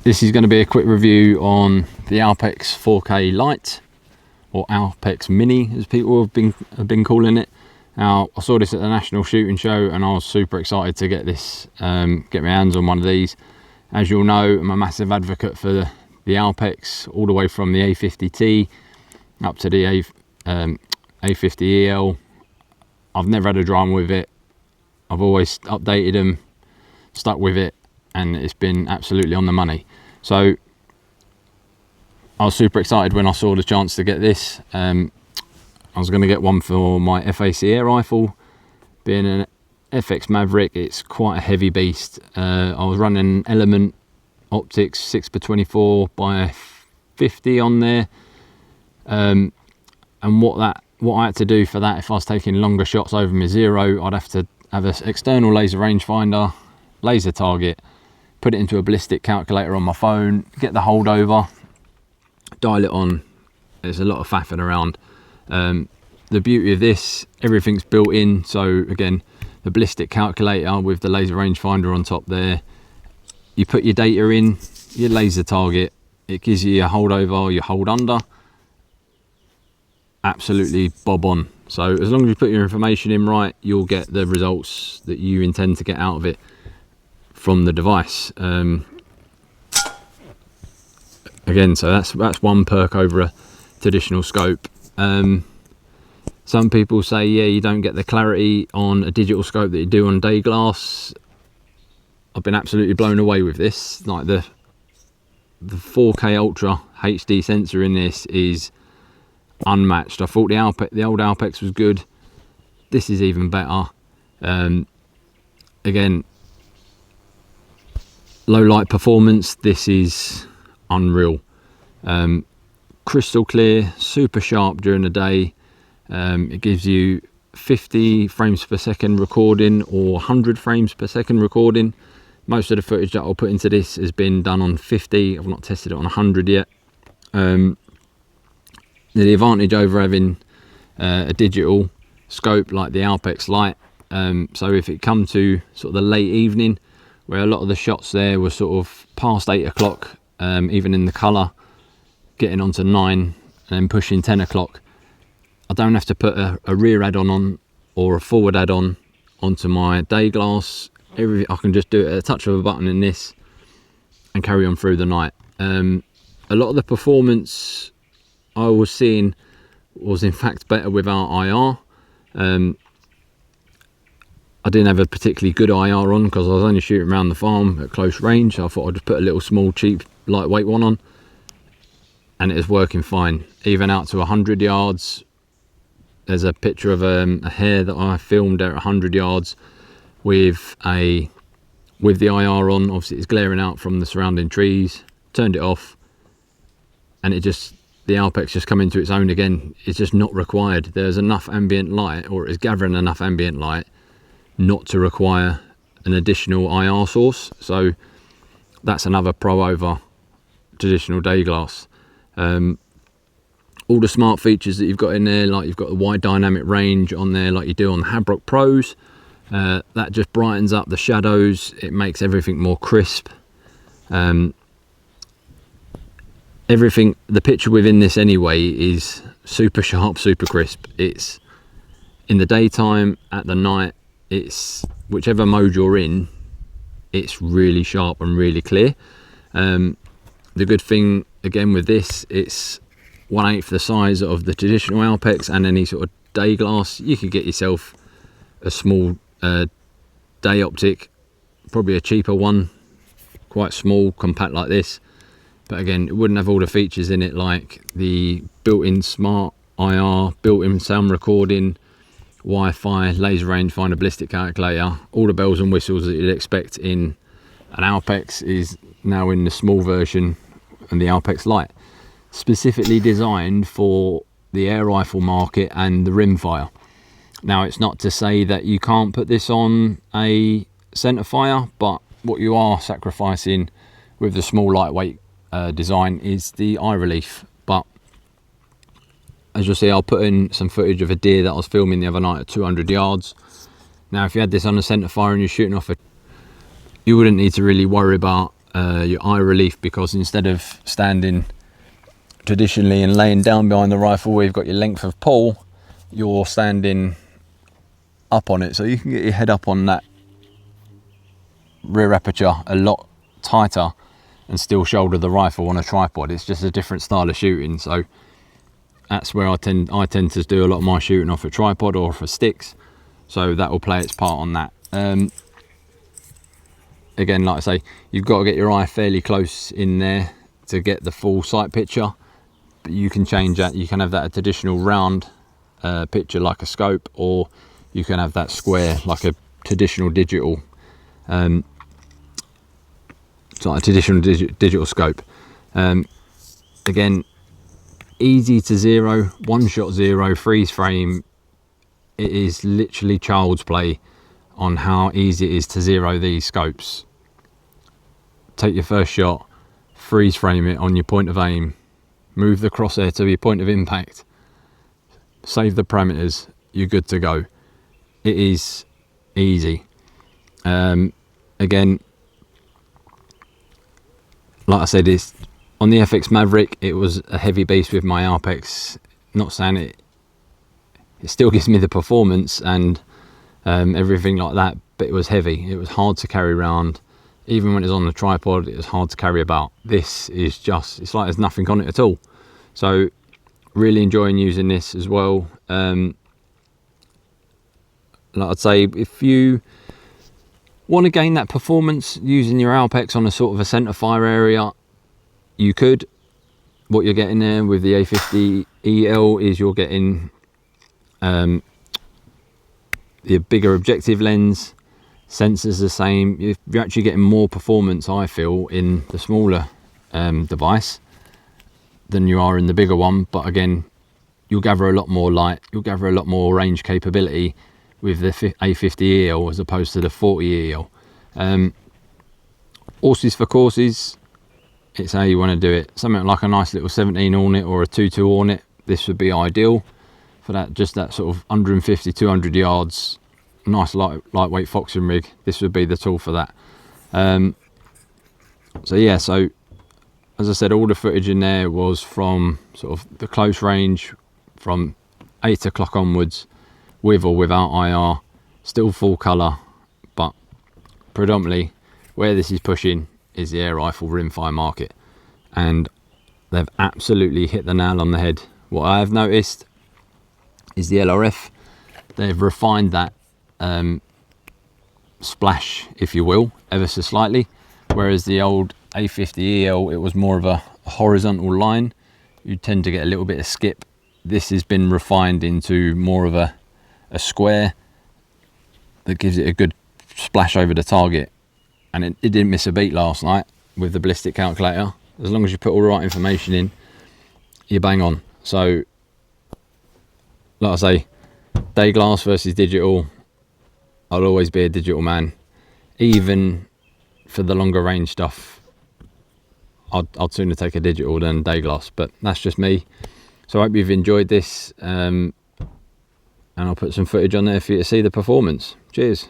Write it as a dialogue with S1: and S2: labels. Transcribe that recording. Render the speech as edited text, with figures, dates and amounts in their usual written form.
S1: This is going to be a quick review on the ALPEX 4K Lite, or ALPEX Mini as people have been calling it. Now, I saw this at the National Shooting Show and I was super excited to get this, get my hands on one of these. As you'll know, I'm a massive advocate for the ALPEX, all the way from the A50T up to the A50EL. I've never had a drama with it. I've always updated them, stuck with it, and it's been absolutely on the money. So I was super excited when I saw the chance to get this. I was going to get one for my FAC air rifle. Being an FX Maverick, it's quite a heavy beast. I was running Element optics 6x24 by 50 on there, and what I had to do for that, if I was taking longer shots over my zero, I'd have to have an external laser rangefinder, laser target, put it into a ballistic calculator on my phone, get the holdover, dial it on. There's a lot of faffing around. The beauty of this, everything's built in. So again, the ballistic calculator with the laser rangefinder on top there, you put your data in, your laser target, it gives you your holdover, your hold under, absolutely bob on. So as long as you put your information in right, you'll get the results that you intend to get out of it from the device. Again, so that's one perk over a traditional scope. Some people say, yeah, you don't get the clarity on a digital scope that you do on day glass. I've been absolutely blown away with this. Like the 4K Ultra HD sensor in this is unmatched. I thought the old ALPEX was good. This is even better. Again, low light performance, this is unreal. Crystal clear, super sharp during the day. It gives you 50 frames per second recording or 100 frames per second recording. Most of the footage that I'll put into this has been done on 50. I've not tested it on 100 yet. The advantage over having a digital scope like the ALPEX Lite, so if it come to sort of the late evening, where a lot of the shots there were sort of past 8 o'clock, even in the colour, getting onto 9 and then pushing 10 o'clock, I don't have to put a rear add-on on or a forward add-on onto my day glass. I can just do it at a touch of a button in this and carry on through the night. A lot of the performance I was seeing was in fact better without IR. I didn't have a particularly good IR on because I was only shooting around the farm at close range. I thought I'd just put a little small cheap lightweight one on, and it is working fine. Even out to 100 yards, there's a picture of a hare that I filmed at 100 yards with the IR on. Obviously it's glaring out from the surrounding trees. Turned it off, and the ALPEX just come into its own again. It's just not required. There's enough ambient light, or it's gathering enough ambient light not to require an additional IR source. So that's another pro over traditional day glass. All the smart features that you've got in there, like you've got the wide dynamic range on there like you do on the Habrock Pros, that just brightens up the shadows. It makes everything more crisp. Everything, the picture within this anyway, is super sharp, super crisp. It's in the daytime, at the night, it's whichever mode you're in, it's really sharp and really clear. The good thing again with this, it's 1/8 the size of the traditional ALPEX and any sort of day glass. You could get yourself a small day optic, probably a cheaper one, quite small, compact like this. But again, it wouldn't have all the features in it like the built-in smart IR, built-in sound recording, Wi-Fi, laser rangefinder, ballistic calculator. All the bells and whistles that you'd expect in an ALPEX is now in the small version and the ALPEX Lite, specifically designed for the air rifle market and the rimfire. Now, it's not to say that you can't put this on a centerfire, but what you are sacrificing with the small lightweight design is the eye relief. But as you'll see, I'll put in some footage of a deer that I was filming the other night at 200 yards. Now, if you had this on a centerfire and you're shooting off you wouldn't need to really worry about your eye relief, because instead of standing traditionally and laying down behind the rifle where you've got your length of pull, you're standing up on it, so you can get your head up on that rear aperture a lot tighter and still shoulder the rifle on a tripod. It's just a different style of shooting, so that's where I tend to do a lot of my shooting off a tripod or for sticks, so that will play its part on that. Again, like I say, you've got to get your eye fairly close in there to get the full sight picture, but you can change that. You can have that a traditional round picture like a scope, or you can have that square like a traditional digital digital scope. Again, easy to zero, one shot zero, freeze frame. It is literally child's play on how easy it is to zero these scopes. Take your first shot, freeze frame it on your point of aim, move the crosshair to your point of impact, save the parameters, you're good to go. It is easy. Again, like I said, it's on the FX Maverick, it was a heavy beast with my ALPEX. Not saying it still gives me the performance and everything like that, but it was heavy. It was hard to carry around. Even when it's on the tripod, it was hard to carry about. This is just, it's like there's nothing on it at all. So really enjoying using this as well. Like I'd say, if you want to gain that performance using your ALPEX on a sort of a centre fire area, you could. What you're getting there with the A50 EL is you're getting the bigger objective lens, sensors the same. You're actually getting more performance, I feel, in the smaller device than you are in the bigger one. But again, you'll gather a lot more light, you'll gather a lot more range capability with the A50 EL as opposed to the 40 EL. Horses for courses, it's how you want to do it. Something like a nice little 17 Hornet or a 2.2 Hornet, this would be ideal for that, just that sort of 150, 200 yards, nice lightweight foxing rig. This would be the tool for that. So yeah, so as I said, all the footage in there was from sort of the close range from 8 o'clock onwards, with or without IR, still full colour, but predominantly where this is pushing is the air rifle rimfire market, and they've absolutely hit the nail on the head. What I have noticed is the LRF, they've refined that splash, if you will, ever so slightly, whereas the old A50 EL, it was more of a horizontal line. You tend to get a little bit of skip. This has been refined into more of a square that gives it a good splash over the target, and it didn't miss a beat last night with the ballistic calculator. As long as you put all the right information in, you bang on. So like I say, day glass versus digital, I'll always be a digital man. Even for the longer range stuff, I'd sooner take a digital than day glass, but that's just me. So I hope you've enjoyed this, and I'll put some footage on there for you to see the performance. Cheers.